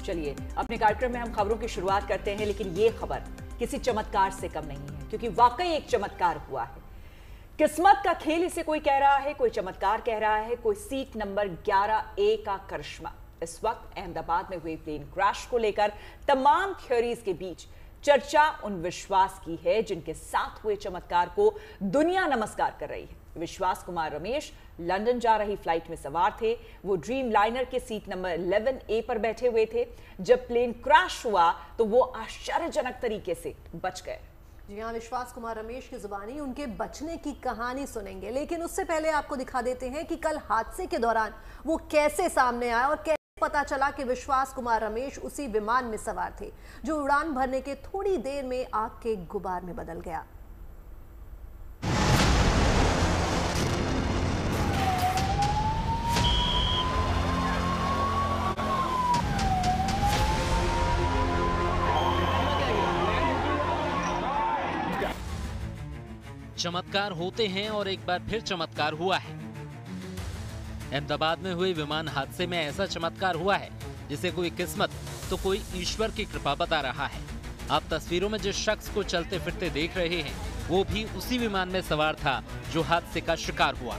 चलिए अपने कार्यक्रम में हम खबरों की शुरुआत करते हैं, लेकिन ये खबर किसी चमत्कार से कम नहीं है, क्योंकि वाकई एक चमत्कार हुआ है। किस्मत का खेल इसे कोई कह रहा है, कोई चमत्कार कह रहा है, कोई सीट नंबर 11A का करिश्मा। इस वक्त अहमदाबाद में हुए प्लेन क्रैश को लेकर तमाम थ्योरीज के बीच चर्चा उन विश्वास की है जिनके साथ हुए चमत्कार को दुनिया नमस्कार कर रही है। विश्वास कुमार रमेश लंदन जा रही फ्लाइट में सवार थे। वो ड्रीम लाइनर के सीट नंबर 11A पर बैठे हुए थे। जब प्लेन क्रैश हुआ तो वो आश्चर्यजनक तरीके से बच गए। जी हाँ, विश्वास कुमार रमेश की जुबानी उनके बचने की कहानी सुनेंगे, लेकिन उससे पहले आपको दिखा देते हैं कि कल हादसे के दौरान वो कैसे सामने आया और कैसे पता चला कि विश्वास कुमार रमेश उसी विमान में सवार थे जो उड़ान भरने के थोड़ी देर में आग के गुबार में बदल गया। चमत्कार होते हैं और एक बार फिर चमत्कार हुआ है। अहमदाबाद में हुए विमान हादसे में ऐसा चमत्कार हुआ है जिसे कोई किस्मत तो कोई ईश्वर की कृपा बता रहा है। आप तस्वीरों में जिस शख्स को चलते फिरते देख रहे हैं वो भी उसी विमान में सवार था जो हादसे का शिकार हुआ।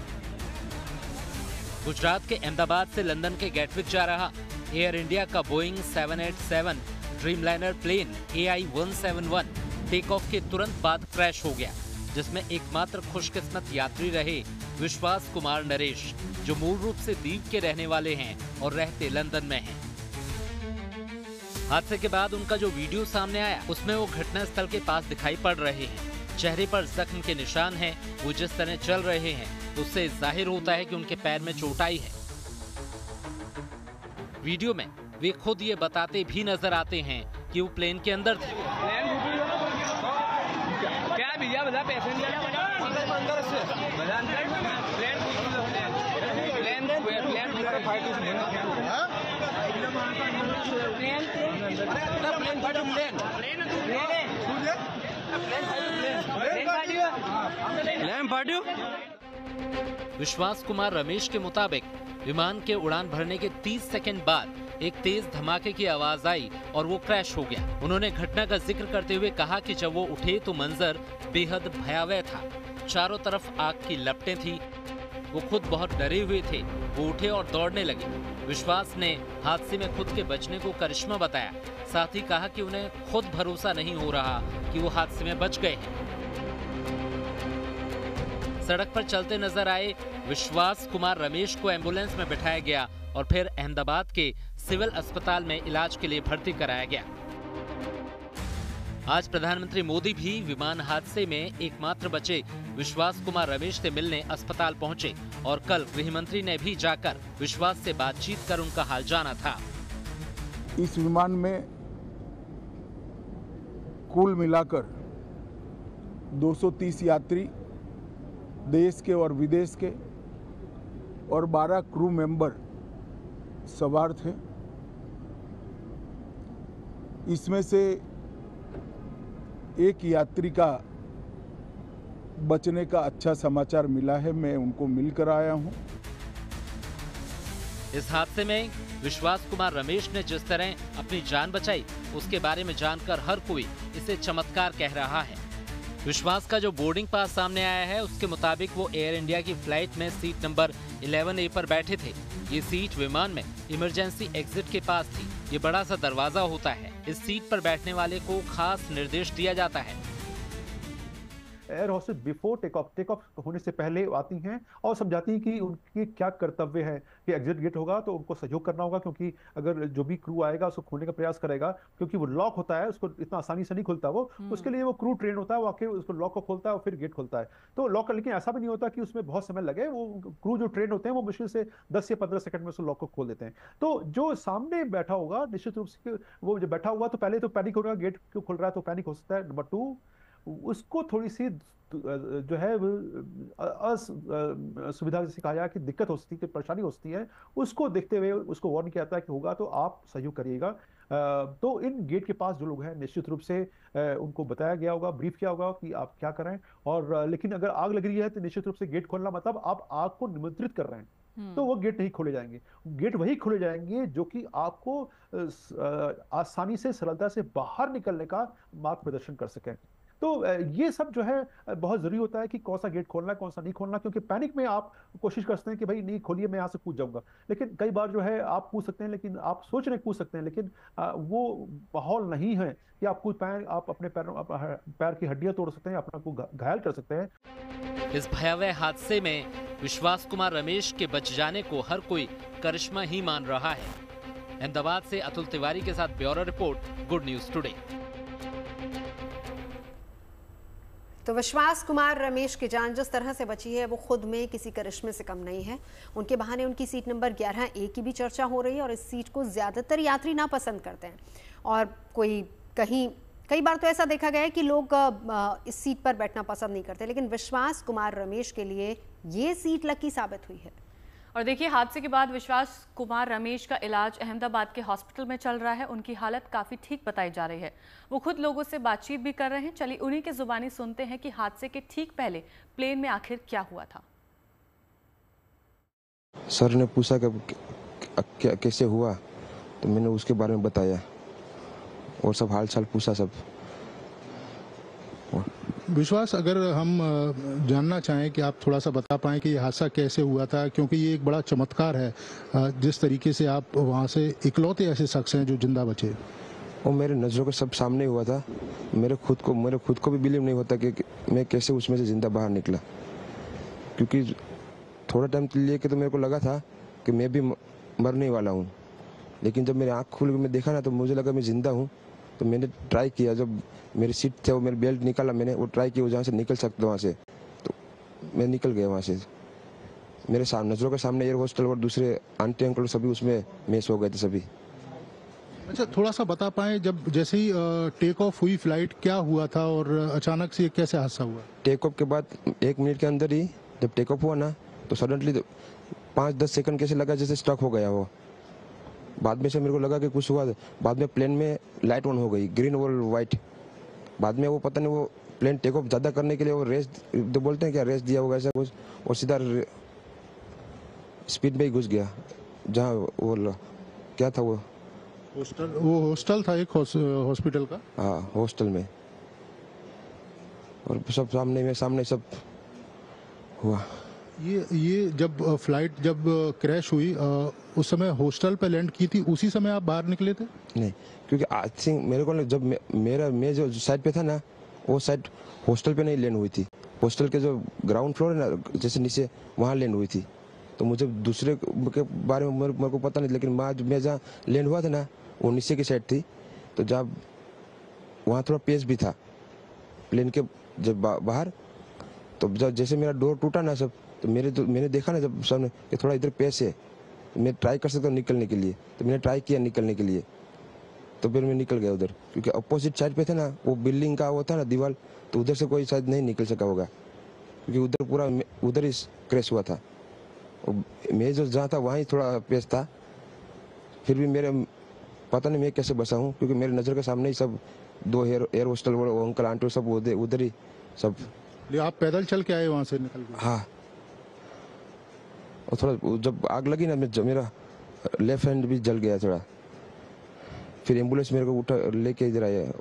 गुजरात के अहमदाबाद से लंदन के गेटविक जा रहा एयर इंडिया का Boeing 787 Dreamliner plane AI-171 take off के तुरंत बाद क्रैश हो गया, जिसमें एकमात्र खुशकिस्मत यात्री रहे विश्वास कुमार नरेश, जो मूल रूप से द्वीप के रहने वाले हैं और रहते लंदन में हैं। हादसे के बाद उनका जो वीडियो सामने आया उसमें वो घटनास्थल के पास दिखाई पड़ रहे हैं। चेहरे पर जख्म के निशान हैं। वो जिस तरह चल रहे हैं उससे जाहिर होता है कि उनके पैर में चोट आई है। वीडियो में वे खुद ये बताते भी नजर आते हैं कि वो प्लेन के अंदर थे। विश्वास कुमार रमेश के मुताबिक विमान के उड़ान भरने के 30 सेकंड बाद एक तेज धमाके की आवाज आई और वो क्रैश हो गया। उन्होंने घटना का जिक्र करते हुए कहा कि जब वो उठे तो मंजर बेहद भयावह था। चारों तरफ आग की लपटें थी। वो खुद बहुत डरे हुए थे। वो उठे और दौड़ने लगे। विश्वास ने हादसे में खुद के बचने को करिश्मा बताया। साथ ही कहा कि उन्हें खुद भरोसा नहीं हो रहा कि वो हादसे में बच गए हैं। सड़क पर चलते नजर आए विश्वास कुमार रमेश को एम्बुलेंस में बिठाया गया और फिर अहमदाबाद के सिविल अस्पताल में इलाज के लिए भर्ती कराया गया। आज प्रधानमंत्री मोदी भी विमान हादसे में एकमात्र बचे विश्वास कुमार रमेश से मिलने अस्पताल पहुंचे और कल गृह मंत्री ने भी जाकर विश्वास से बातचीत कर उनका हाल जाना था। इस विमान में कुल मिलाकर 230 यात्री देश के और विदेश के और 12 क्रू मेंबर सवार थे। इसमें से एक यात्री का बचने का अच्छा समाचार मिला है। मैं उनको मिलकर आया हूं। इस हादसे में विश्वास कुमार रमेश ने जिस तरह अपनी जान बचाई उसके बारे में जानकर हर कोई इसे चमत्कार कह रहा है। विश्वास का जो बोर्डिंग पास सामने आया है उसके मुताबिक वो एयर इंडिया की फ्लाइट में सीट नंबर 11A पर बैठे थे। ये सीट विमान में इमरजेंसी एग्जिट के पास थी। ये बड़ा सा दरवाजा होता है। इस सीट पर बैठने वाले को खास निर्देश दिया जाता है। Air hostess before take off होने से पहले आती हैं और समझाती हैं कि उनकी क्या कर्तव्य है कि एग्जिट गेट होगा तो उनको सहयोग करना होगा, क्योंकि अगर जो भी क्रू आएगा उसको खोलने का प्रयास करेगा, क्योंकि वो लॉक होता है, उसको इतना आसानी से नहीं खुलता। वो उसके लिए वो क्रू ट्रेन होता है, वो आके उसको लॉक को खोलता है और फिर गेट खोलता है। तो लॉक, लेकिन ऐसा भी नहीं होता कि उसमें बहुत समय लगे। वो क्रू जो ट्रेन होते हैं वो मुश्किल से 10 या 15 सेकंड में उस लॉक को खोल देते हैं। तो जो सामने बैठा होगा निश्चित रूप से वो जो बैठा हुआ तो पहले तो पैनिक होगा, गेट क्यों खुल रहा है तो पैनिक हो सकता है। नंबर 2, उसको थोड़ी सी जो है सुविधा जैसे कहा जाए कि दिक्कत हो सकती है, परेशानी हो सकती है, उसको देखते हुए उसको वार्न किया जाता है कि होगा तो आप सहयोग करिएगा। तो इन गेट के पास जो लोग हैं निश्चित रूप से उनको बताया गया होगा, ब्रीफ किया होगा कि आप क्या करें। और लेकिन अगर आग लग रही है तो निश्चित रूप से गेट खोलना मतलब आप आग को निमंत्रित कर रहे हैं। तो वो गेट नहीं खोले जाएंगे। गेट वही खोले जाएंगे जो कि आपको आसानी से, सरलता से बाहर निकलने का मार्ग प्रदर्शन कर सकें। तो ये सब जो है बहुत जरूरी होता है कि कौन सा गेट खोलना है, कौन सा नहीं खोलना, क्योंकि पैनिक में आप कोशिश करते हैं कि भाई नहीं खोलिए, मैं यहाँ से कूद जाऊंगा। लेकिन कई बार जो है आप कूद सकते हैं, लेकिन आप सोच रहे कूद सकते हैं, लेकिन वो माहौल नहीं है कि आप कूद पाए। आप अपने पैर की हड्डियां तोड़ सकते हैं, अपना को घायल कर सकते हैं। इस भयावह हादसे में विश्वास कुमार रमेश के बच जाने को हर कोई करिश्मा ही मान रहा है। अहमदाबाद से अतुल तिवारी के साथ bureau report, good news today. तो विश्वास कुमार रमेश की जान जिस तरह से बची है वो खुद में किसी करिश्मे से कम नहीं है। उनके बहाने उनकी सीट नंबर 11A की भी चर्चा हो रही है और इस सीट को ज्यादातर यात्री ना पसंद करते हैं और कई बार तो ऐसा देखा गया है कि लोग इस सीट पर बैठना पसंद नहीं करते, लेकिन विश्वास कुमार रमेश के लिए ये सीट लकी साबित हुई है। और देखिए, हादसे के बाद विश्वास कुमार रमेश का इलाज अहमदाबाद के हॉस्पिटल में चल रहा है। उनकी हालत काफ़ी ठीक बताई जा रही है। वो खुद लोगों से बातचीत भी कर रहे हैं। चलिए उन्हीं के जुबानी सुनते हैं कि हादसे के ठीक पहले प्लेन में आखिर क्या हुआ था। सर ने पूछा कि कैसे हुआ, तो मैंने उसके बारे में बताया और सब हाल चाल पूछा सब। विश्वास, अगर हम जानना चाहें कि आप थोड़ा सा बता पाएं कि ये हादसा कैसे हुआ था, क्योंकि ये एक बड़ा चमत्कार है जिस तरीके से आप वहाँ से इकलौते ऐसे शख्स हैं जो जिंदा बचे। वो मेरे नज़रों के सब सामने हुआ था। मेरे खुद को भी बिलीव नहीं होता कि मैं कैसे उसमें से जिंदा बाहर निकला, क्योंकि थोड़ा टाइम लिए के तो मेरे को लगा था कि मैं भी मरने वाला हूँ, लेकिन जब मेरी आँख खुल के मैं देखा ना तो मुझे लगा मैं जिंदा हूँ। तो मैंने ट्राई किया, जब मेरी सीट थे वो मेरी बेल्ट निकाला, मैंने वो ट्राई किया जहाँ से निकल सकता वहाँ से, तो मैं निकल गया वहाँ से। मेरे नज़रों के सामने एयर होस्टल और दूसरे आंटी अंकल सभी उसमें मैच हो गए थे सभी। अच्छा, थोड़ा सा बता पाएं, जब जैसे ही टेक ऑफ हुई फ्लाइट, क्या हुआ था और अचानक से कैसे हादसा हुआ? टेक ऑफ के बाद 1 मिनट के अंदर ही जब टेक ऑफ हुआ ना, तो सडनली 5-10 सेकंड कैसे लगा जैसे स्टक हो गया वो। बाद में से मेरे को लगा कि कुछ हुआ। बाद में प्लेन में लाइट ऑन हो गई, ग्रीन और वाइट। बाद में वो पता नहीं, वो प्लेन टेक ऑफ ज़्यादा करने के लिए वो रेस तो बोलते हैं क्या, रेस दिया होगा ऐसा कुछ, और सीधा स्पीड में ही घुस गया जहाँ वो क्या था वो हॉस्टल था, एक हॉस्पिटल का। हाँ, हॉस्टल में। और सब सामने सब हुआ। ये जब फ्लाइट जब क्रैश हुई उस समय हॉस्टल पे लैंड की थी, उसी समय आप बाहर निकले थे? नहीं, क्योंकि आई थिंक मेरे को जब मैं जो साइड पे था ना, वो साइड हॉस्टल पे नहीं लैंड हुई थी। हॉस्टल के जो ग्राउंड फ्लोर है ना, जैसे नीचे, वहाँ लैंड हुई थी। तो मुझे दूसरे के बारे में मेरे को पता नहीं, लेकिन मैं जहाँ लैंड हुआ था ना, वो नीचे की साइड थी। तो जब वहाँ थोड़ा पेस भी था प्लेन के जब बाहर, तो जब जैसे मेरा डोर टूटा ना सब, तो मैंने देखा ना जब सामने कि थोड़ा इधर पेस है, मैं ट्राई कर सकता हूँ निकलने के लिए। तो मैंने ट्राई किया निकलने के लिए, तो फिर मैं निकल गया उधर, क्योंकि अपोजिट साइड पे था ना वो बिल्डिंग का वो था ना दीवार, तो उधर से कोई शायद नहीं निकल सका होगा, क्योंकि उधर पूरा उधर ही क्रैश हुआ था। मैं जो जहाँ था वहाँ थोड़ा पेस था। फिर भी मेरे पता नहीं मैं कैसे बचा हूँ, क्योंकि मेरे नज़र के सामने ही सब 2 एयर होस्टल वो अंकल आंटी सब उधर ही सब। आप पैदल चल के आए वहाँ से निकल के? हाँ, और थोड़ा जब आग लगी ना, मेरा लेफ्ट हैंड भी जल गया थोड़ा। फिर एम्बुलेंस मेरे को उठा लेके इधर आया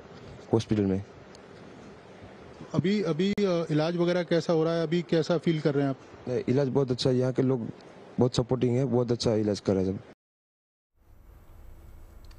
हॉस्पिटल में। अभी इलाज वगैरह कैसा हो रहा है? अभी कैसा फील कर रहे हैं आप? इलाज बहुत अच्छा है, यहाँ के लोग बहुत सपोर्टिंग है, बहुत अच्छा इलाज कर रहे हैं सब।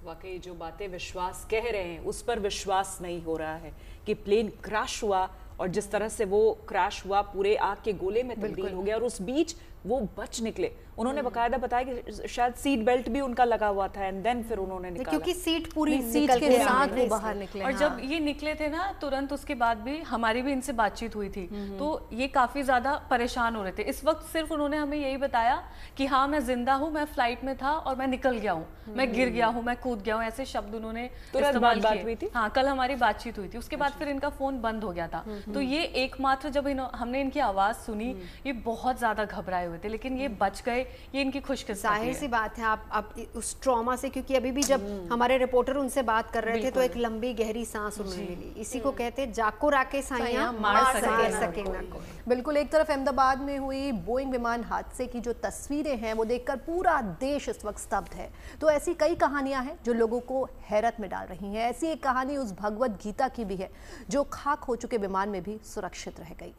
वाकई जो बातें विश्वास कह रहे हैं उस पर विश्वास नहीं हो रहा है कि प्लेन क्रैश हुआ, और जिस तरह से वो क्रैश हुआ पूरे आग के गोले में तब्दील हो गया, और उस बीच वो बच निकले। उन्होंने बकायदा बताया कि शायद सीट बेल्ट भी उनका लगा हुआ था, एंड देन फिर उन्होंने निकाला, क्योंकि सीट पूरी सीट के साथ वो बाहर निकले। और जब ये निकले थे ना, तुरंत उसके बाद भी हमारी भी इनसे बातचीत हुई थी, तो ये काफी ज्यादा परेशान हो रहे थे। इस वक्त सिर्फ उन्होंने हमें यही बताया कि हाँ मैं जिंदा हूँ, मैं फ्लाइट में था और मैं निकल गया हूँ, मैं गिर गया हूँ, मैं कूद गया हूँ, ऐसे शब्द उन्होंने इस्तेमाल किए। हाँ, कल हमारी बातचीत हुई थी, उसके बाद फिर इनका फोन बंद हो गया था। तो ये एकमात्र जब हमने इनकी आवाज सुनी, ये बहुत ज्यादा घबराए हुए थे, लेकिन ये बच गए, ये इनकी खुशकिस्मती जाहिर है। सी बात है, आप उस ट्रॉमा से, क्योंकि अभी भी जब हमारे रिपोर्टर उनसे बात कर रहे थे तो एक लंबी गहरी सांस उन्होंने ली। इसी को कहते हैं जाको राके साइयां मार सके ना कोई। बिल्कुल, एक तरफ अहमदाबाद में हुई बोइंग विमान हादसे की जो तस्वीरें हैं वो देखकर पूरा देश इस वक्त स्तब्ध है, तो ऐसी कई कहानियां हैं जो लोगों को हैरत में डाल रही हैं। ऐसी एक कहानी उस भगवत गीता की भी है जो खाक हो चुके विमान में भी सुरक्षित रह गई।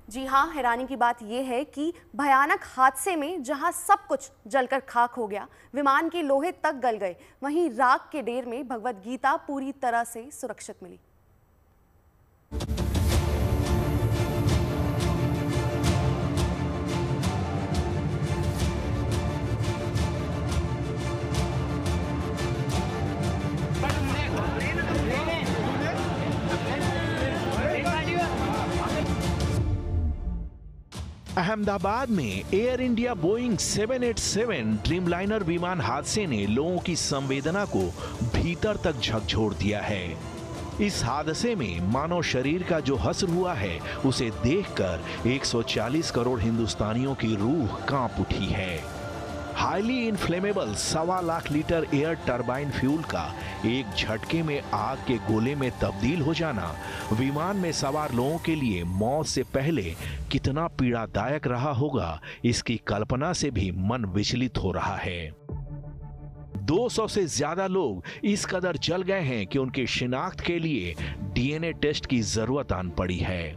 जी हाँ, हैरानी की बात यह है कि भयानक हादसे में जहां सब कुछ जलकर खाक हो गया, विमान के लोहे तक गल गए, वहीं राख के ढेर में भगवत गीता पूरी तरह से सुरक्षित मिली। अहमदाबाद में एयर इंडिया बोइंग 787 ड्रीमलाइनर विमान हादसे ने लोगों की संवेदना को भीतर तक झकझोर दिया है। इस हादसे में मानव शरीर का जो हश्र हुआ है उसे देखकर 140 करोड़ हिंदुस्तानियों की रूह कांप उठी है। Highly inflammable 1.25 lakh litre air turbine fuel का एक झटके में आग के गोले में तब्दील हो जाना विमान में सवार लोगों के लिए मौत से पहले कितना पीड़ादायक रहा होगा, इसकी कल्पना से भी मन विचलित हो रहा है। 200 से ज्यादा लोग इस कदर जल गए हैं कि उनकी शिनाख्त के लिए डीएनए टेस्ट की जरूरत आन पड़ी है।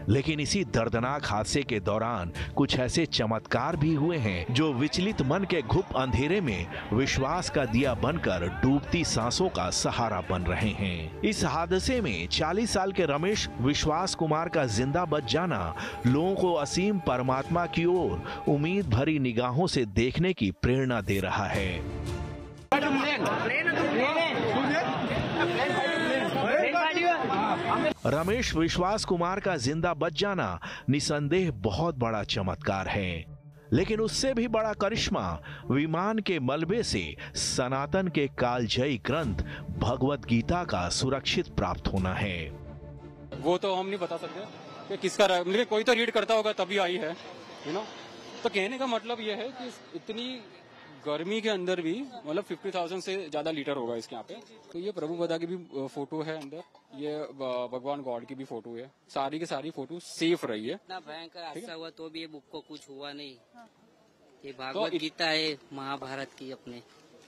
लेकिन इसी दर्दनाक हादसे के दौरान कुछ ऐसे चमत्कार भी हुए हैं जो विचलित मन के घुप अंधेरे में विश्वास का दिया बनकर डूबती सांसों का सहारा बन रहे हैं। इस हादसे में 40 साल के रमेश विश्वास कुमार का जिंदा बच जाना लोगों को असीम परमात्मा की ओर उम्मीद भरी निगाहों से देखने की प्रेरणा दे रहा है। रमेश विश्वास कुमार का जिंदा बच जाना निसंदेह बहुत बड़ा चमत्कार है, लेकिन उससे भी बड़ा करिश्मा विमान के मलबे से सनातन के कालजयी ग्रंथ भगवत गीता का सुरक्षित प्राप्त होना है। वो तो हम नहीं बता सकते कि किसका, मतलब कोई तो रीड करता होगा तभी आई है, तो कहने का मतलब ये है कि इतनी गर्मी के अंदर भी मतलब 50,000 से ज्यादा लीटर होगा इसके यहाँ पे। तो ये प्रभु बदा की भी फोटो है अंदर, ये भगवान गॉड की भी फोटो है, सारी की सारी फोटो सेफ रही है। इतना भयंकर हादसा हुआ तो भी ये बुक को कुछ हुआ नहीं। ये भागवत गीता है महाभारत की अपने,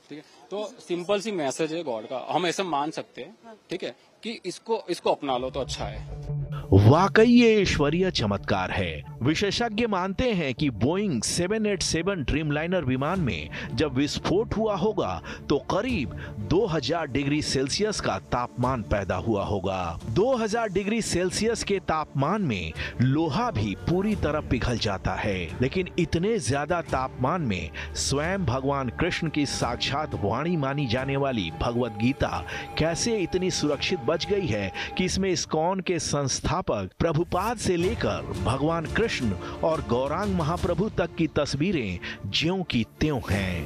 ठीक है। तो सिंपल सी मैसेज है गॉड का, हम ऐसा मान सकते हैं, ठीक है, कि इसको अपना लो तो अच्छा है। वाकई ये ईश्वरीय चमत्कार है। विशेषज्ञ मानते हैं कि बोइंग 787 ड्रीमलाइनर विमान में जब विस्फोट हुआ होगा तो करीब 2000 डिग्री सेल्सियस का तापमान पैदा हुआ होगा। 2000 डिग्री सेल्सियस के तापमान में लोहा भी पूरी तरह पिघल जाता है, लेकिन इतने ज्यादा तापमान में स्वयं भगवान कृष्ण की साक्षात वाणी मानी जाने वाली भगवत गीता कैसे इतनी सुरक्षित बच गई है कि इसमें इस्कॉन के संस्थापक प्रभुपाद से लेकर भगवान कृष्ण और गौरांग महाप्रभु तक की तस्वीरें ज्यों की त्यों हैं।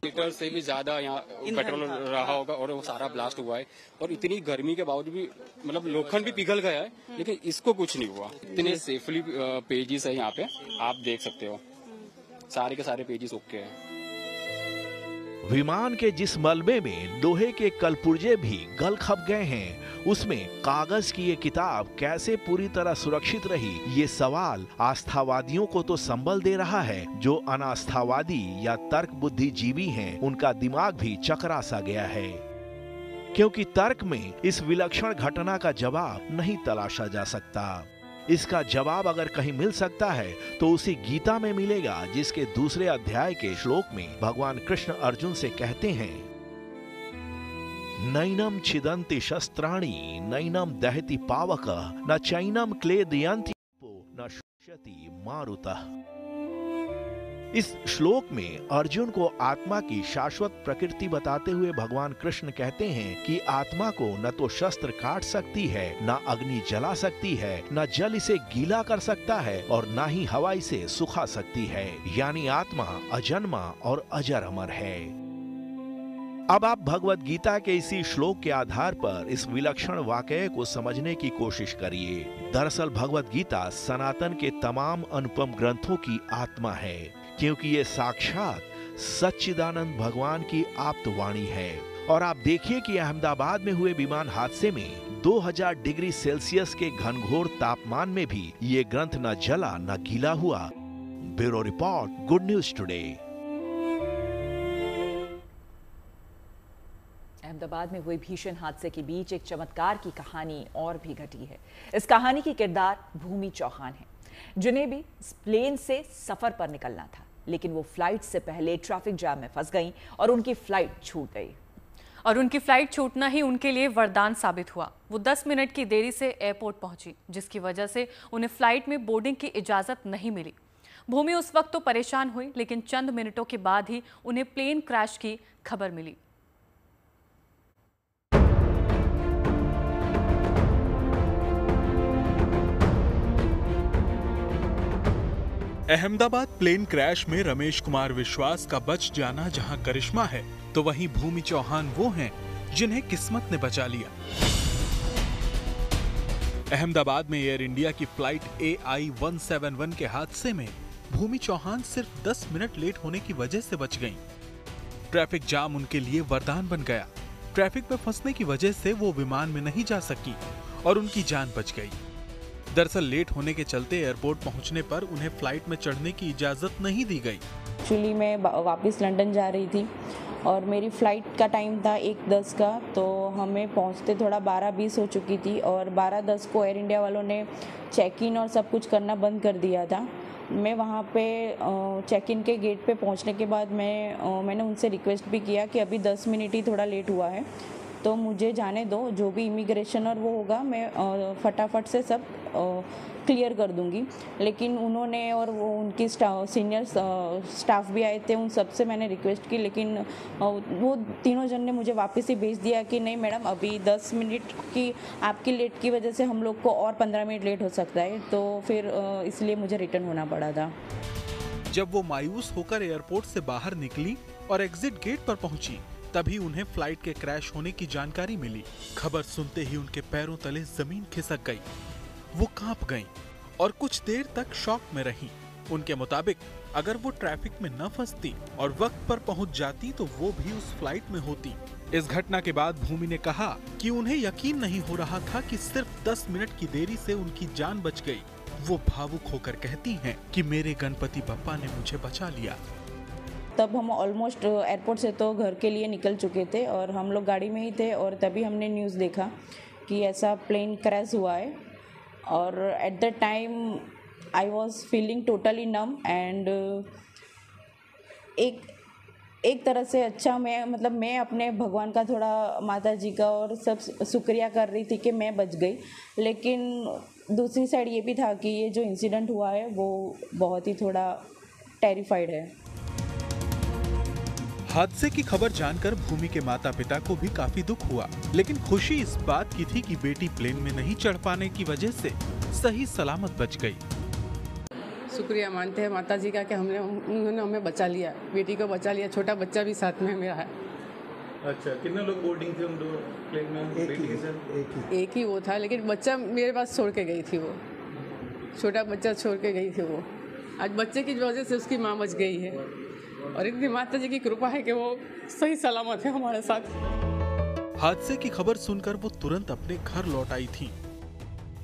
लीटर से भी ज्यादा यहाँ पेट्रोल रहा होगा और वो सारा ब्लास्ट हुआ है, और इतनी गर्मी के बावजूद भी मतलब लोखंड भी पिघल गया है, लेकिन इसको कुछ नहीं हुआ। इतने सेफली पेजेस है यहाँ पे, आप देख सकते हो, सारे के सारे पेजेस ओके हैं। विमान के जिस मलबे में लोहे के कलपुर्जे भी गल खप गए हैं, उसमें कागज की ये किताब कैसे पूरी तरह सुरक्षित रही, ये सवाल आस्थावादियों को तो संबल दे रहा है। जो अनास्थावादी या तर्क बुद्धिजीवी हैं, उनका दिमाग भी चकरा सा गया है, क्योंकि तर्क में इस विलक्षण घटना का जवाब नहीं तलाशा जा सकता। इसका जवाब अगर कहीं मिल सकता है तो उसी गीता में मिलेगा, जिसके दूसरे अध्याय के श्लोक में भगवान कृष्ण अर्जुन से कहते हैं, नैनम छिदन्ति शस्त्राणि नैनम दहति पावक न चैनम क्लेदयन्ति न शुष्यति मारुतः। इस श्लोक में अर्जुन को आत्मा की शाश्वत प्रकृति बताते हुए भगवान कृष्ण कहते हैं कि आत्मा को न तो शस्त्र काट सकती है, न अग्नि जला सकती है, न जल इसे गीला कर सकता है, और न ही हवा इसे सुखा सकती है। यानी आत्मा अजन्मा और अजर अमर है। अब आप भगवत गीता के इसी श्लोक के आधार पर इस विलक्षण वाकये को समझने की कोशिश करिए। दरअसल भगवत गीता सनातन के तमाम अनुपम ग्रंथों की आत्मा है, क्योंकि ये साक्षात सच्चिदानंद भगवान की आप्तवाणी है। और आप देखिए कि अहमदाबाद में हुए विमान हादसे में 2000 डिग्री सेल्सियस के घनघोर तापमान में भी ये ग्रंथ न जला न गीला हुआ। Bureau report, good news today. Ahmedabad में हुए भीषण हादसे के बीच एक चमत्कार की कहानी और भी घटी है। इस कहानी की किरदार भूमि चौहान है, जिन्हें भी प्लेन से सफर पर निकलना था, लेकिन वो फ्लाइट से पहले ट्रैफिक जाम में फंस गईं और उनकी फ्लाइट छूट गई। और उनकी फ्लाइट छूटना ही उनके लिए वरदान साबित हुआ। वो 10 मिनट की देरी से एयरपोर्ट पहुंची, जिसकी वजह से उन्हें फ्लाइट में बोर्डिंग की इजाजत नहीं मिली। भूमि उस वक्त तो परेशान हुई, लेकिन चंद मिनटों के बाद ही उन्हें प्लेन क्रैश की खबर मिली। अहमदाबाद प्लेन क्रैश में रमेश कुमार विश्वास का बच जाना जहां करिश्मा है, तो वहीं भूमि चौहान वो हैं जिन्हें किस्मत ने बचा लिया। अहमदाबाद में एयर इंडिया की फ्लाइट AI-171 के हादसे में भूमि चौहान सिर्फ 10 मिनट लेट होने की वजह से बच गईं। ट्रैफिक जाम उनके लिए वरदान बन गया। ट्रैफिक में फंसने की वजह से वो विमान में नहीं जा सकी और उनकी जान बच गई। दरअसल लेट होने के चलते एयरपोर्ट पहुंचने पर उन्हें फ्लाइट में चढ़ने की इजाजत नहीं दी गई। एक्चुअली मैं वापस लंदन जा रही थी और मेरी फ़्लाइट का टाइम था 1:10 का, तो हमें पहुंचते थोड़ा 12:20 हो चुकी थी और 12:10 को एयर इंडिया वालों ने चेक इन और सब कुछ करना बंद कर दिया था। मैं वहाँ पे चेक इन के गेट पे पहुँचने के बाद मैंने उनसे रिक्वेस्ट भी किया कि अभी 10 मिनट ही थोड़ा लेट हुआ है, तो मुझे जाने दो, जो भी इमिग्रेशन और वो होगा मैं फटाफट से सब क्लियर कर दूंगी। लेकिन उन्होंने और वो उनकी सीनियर स्टाफ भी आए थे, उन सब से मैंने रिक्वेस्ट की, लेकिन वो तीनों जन ने मुझे वापस ही भेज दिया कि नहीं मैडम, अभी 10 मिनट की आपकी लेट की वजह से हम लोग को और 15 मिनट लेट हो सकता है, तो फिर इसलिए मुझे रिटर्न होना पड़ा था। जब वो मायूस होकर एयरपोर्ट से बाहर निकली और एग्जिट गेट पर पहुंची, तभी उन्हें फ्लाइट के क्रैश होने की जानकारी मिली। खबर सुनते ही उनके पैरों तले जमीन खिसक गई। वो कांप गईं और कुछ देर तक शॉक में रहीं। उनके मुताबिक अगर वो ट्रैफिक में न फंसती और वक्त पर पहुंच जाती तो वो भी उस फ्लाइट में होती। इस घटना के बाद भूमि ने कहा कि उन्हें यकीन नहीं हो रहा था कि सिर्फ 10 मिनट की देरी से उनकी जान बच गई। वो भावुक होकर कहती हैं कि मेरे गणपति बप्पा ने मुझे बचा लिया। तब हम ऑलमोस्ट एयरपोर्ट से तो घर के लिए निकल चुके थे और हम लोग गाड़ी में ही थे, और तभी हमने न्यूज़ देखा कि ऐसा प्लेन क्रैश हुआ है। और at the time I was feeling totally num and एक तरह से अच्छा मैं अपने भगवान का थोड़ा, माता जी का और सब शुक्रिया कर रही थी कि मैं बच गई। लेकिन दूसरी साइड ये भी था कि ये जो इंसिडेंट हुआ है वो बहुत ही थोड़ा टेरिफाइड है। हादसे की खबर जानकर भूमि के माता पिता को भी काफी दुख हुआ, लेकिन खुशी इस बात की थी कि बेटी प्लेन में नहीं चढ़ पाने की वजह से सही सलामत बच गई। शुक्रिया मानते हैं माता जी का कि उन्होंने हमें बचा लिया, बेटी को बचा लिया। छोटा बच्चा भी साथ में मेरा है। अच्छा, कितने लोग बोर्डिंग थे उन दो प्लेन में? एक ही वो था, लेकिन बच्चा मेरे पास छोड़ के गई थी। वो छोटा बच्चा छोड़ के गई थी। वो आज बच्चे की वजह से उसकी माँ बच गई है और इतनी माता जी की कृपा है कि वो सही सलामत है हमारे साथ। हादसे की खबर सुनकर वो तुरंत अपने घर लौट आई थी।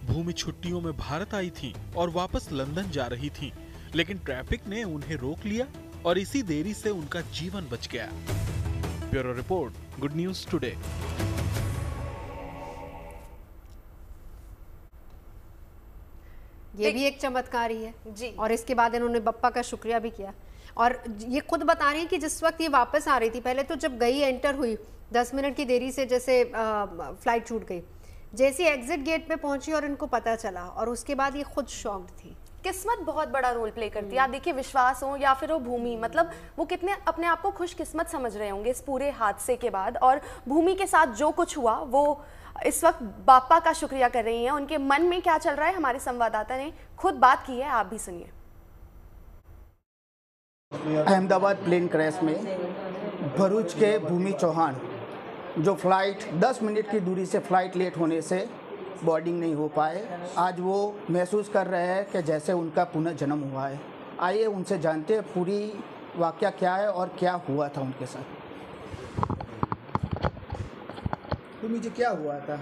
भूमि छुट्टियों में भारत आई थी और वापस लंदन जा रही थी, लेकिन ट्रैफिक ने उन्हें रोक लिया और इसी देरी से उनका जीवन बच गया। Bureau report, good news today. ये भी एक चमत्कार ही है जी। और इसके बाद इन्होंने बप्पा का शुक्रिया भी किया। और ये खुद बता रही हैं कि जिस वक्त ये वापस आ रही थी, पहले तो जब गई एंटर हुई 10 मिनट की देरी से, जैसे फ्लाइट छूट गई, जैसे एग्जिट गेट पे पहुंची और इनको पता चला, और उसके बाद ये खुद शॉक्ड थी। किस्मत बहुत बड़ा रोल प्ले करती है। आप देखिए, विश्वास हो या फिर वो भूमि, मतलब वो कितने अपने आप को खुशकिस्मत समझ रहे होंगे इस पूरे हादसे के बाद। और भूमि के साथ जो कुछ हुआ वो इस वक्त बापा का शुक्रिया कर रही हैं। उनके मन में क्या चल रहा है, हमारे संवाददाता ने खुद बात की है, आप भी सुनिए। अहमदाबाद प्लेन क्रैश में भरूच के भूमि चौहान जो फ्लाइट 10 मिनट की दूरी से फ्लाइट लेट होने से बोर्डिंग नहीं हो पाए, आज वो महसूस कर रहे हैं कि जैसे उनका पुनर्जन्म हुआ है। आइए उनसे जानते हैं पूरी वाकया क्या है और क्या हुआ था उनके साथ। तो मुझे क्या हुआ था?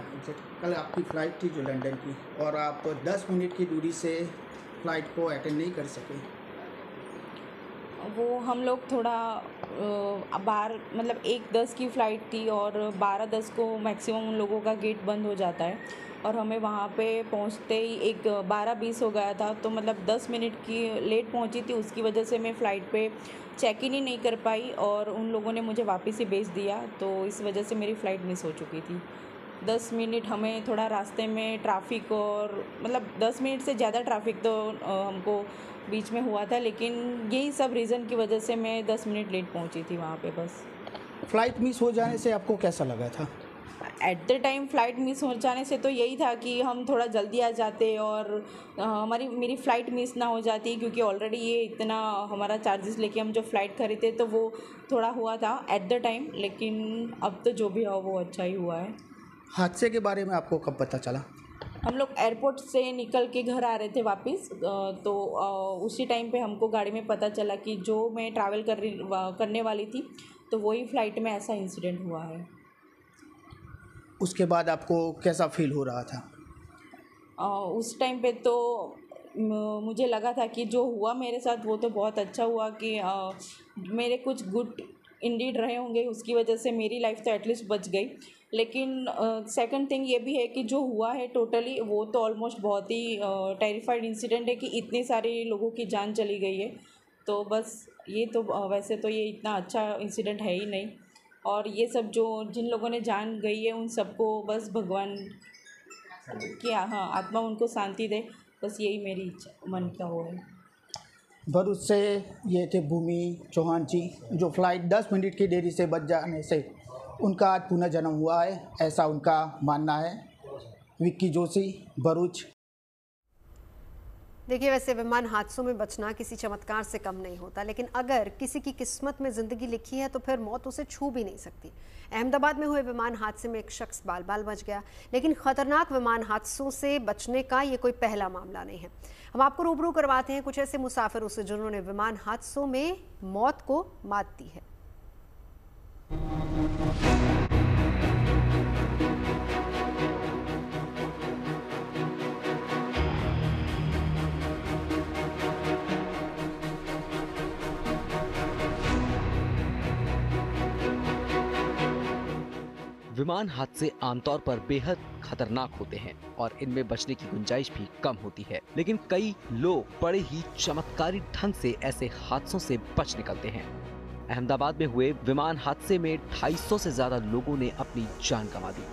कल आपकी फ़्लाइट थी जो लंदन की, और आप 10 मिनट की दूरी से फ़्लाइट को अटेंड नहीं कर सके। वो हम लोग थोड़ा बाहर, मतलब 1:10 की फ़्लाइट थी और 12:10 को मैक्सिमम उन लोगों का गेट बंद हो जाता है और हमें वहाँ पे पहुँचते ही 12:20 हो गया था। तो मतलब 10 मिनट की लेट पहुँची थी, उसकी वजह से मैं फ़्लाइट पे चेक इन ही नहीं कर पाई और उन लोगों ने मुझे वापस ही भेज दिया, तो इस वजह से मेरी फ़्लाइट मिस हो चुकी थी। 10 मिनट हमें थोड़ा रास्ते में ट्रैफिक, और मतलब 10 मिनट से ज़्यादा ट्रैफिक तो हमको बीच में हुआ था, लेकिन यही सब रीज़न की वजह से मैं 10 मिनट लेट पहुंची थी वहाँ पे। बस फ़्लाइट मिस हो जाने से आपको कैसा लगा था? At the time flight miss हो जाने से तो यही था कि हम थोड़ा जल्दी आ जाते और मेरी फ़्लाइट मिस ना हो जाती, क्योंकि ऑलरेडी ये इतना हमारा चार्जेस लेके हम जो फ़्लाइट खरीदे तो वो थोड़ा हुआ था एट द टाइम, लेकिन अब तो जो भी हो वो अच्छा ही हुआ है। हादसे के बारे में आपको कब पता चला? हम लोग एयरपोर्ट से निकल के घर आ रहे थे वापस, तो उसी टाइम पे हमको गाड़ी में पता चला कि जो मैं ट्रैवल करने वाली थी तो वही फ़्लाइट में ऐसा इंसिडेंट हुआ है। उसके बाद आपको कैसा फील हो रहा था? उस टाइम पे तो मुझे लगा था कि जो हुआ मेरे साथ वो तो बहुत अच्छा हुआ, कि मेरे कुछ गुड इंडीड रहे होंगे, उसकी वजह से मेरी लाइफ तो एटलीस्ट बच गई। लेकिन सेकंड थिंग ये भी है कि जो हुआ है टोटली वो तो ऑलमोस्ट बहुत ही टेरिफाइड इंसिडेंट है कि इतने सारे लोगों की जान चली गई है। तो बस ये तो वैसे तो ये इतना अच्छा इंसिडेंट है ही नहीं, और ये सब जो जिन लोगों ने जान गई है उन सबको बस भगवान की आत्मा उनको शांति दे, बस यही मेरी मन का वो है। भरूच से ये थे भूमि चौहान जी, जो फ्लाइट 10 मिनट की देरी से बच जाने से उनका आज पुनर्जन्म हुआ है, ऐसा उनका मानना है। विक्की जोशी, भरूच। देखिए, वैसे विमान हादसों में बचना किसी चमत्कार से कम नहीं होता, लेकिन अगर किसी की किस्मत में ज़िंदगी लिखी है तो फिर मौत उसे छू भी नहीं सकती। अहमदाबाद में हुए विमान हादसे में एक शख्स बाल बाल बच गया, लेकिन खतरनाक विमान हादसों से बचने का ये कोई पहला मामला नहीं है। हम आपको रूबरू करवाते हैं कुछ ऐसे मुसाफिरों से जिन्होंने विमान हादसों में मौत को मात दी है। विमान हादसे आमतौर पर बेहद खतरनाक होते हैं और इनमें बचने की गुंजाइश भी कम होती है, लेकिन कई लोग बड़े ही चमत्कारी ढंग से ऐसे हादसों से बच निकलते हैं। अहमदाबाद में हुए विमान हादसे में 250 से ज्यादा लोगों ने अपनी जान गंवा दी,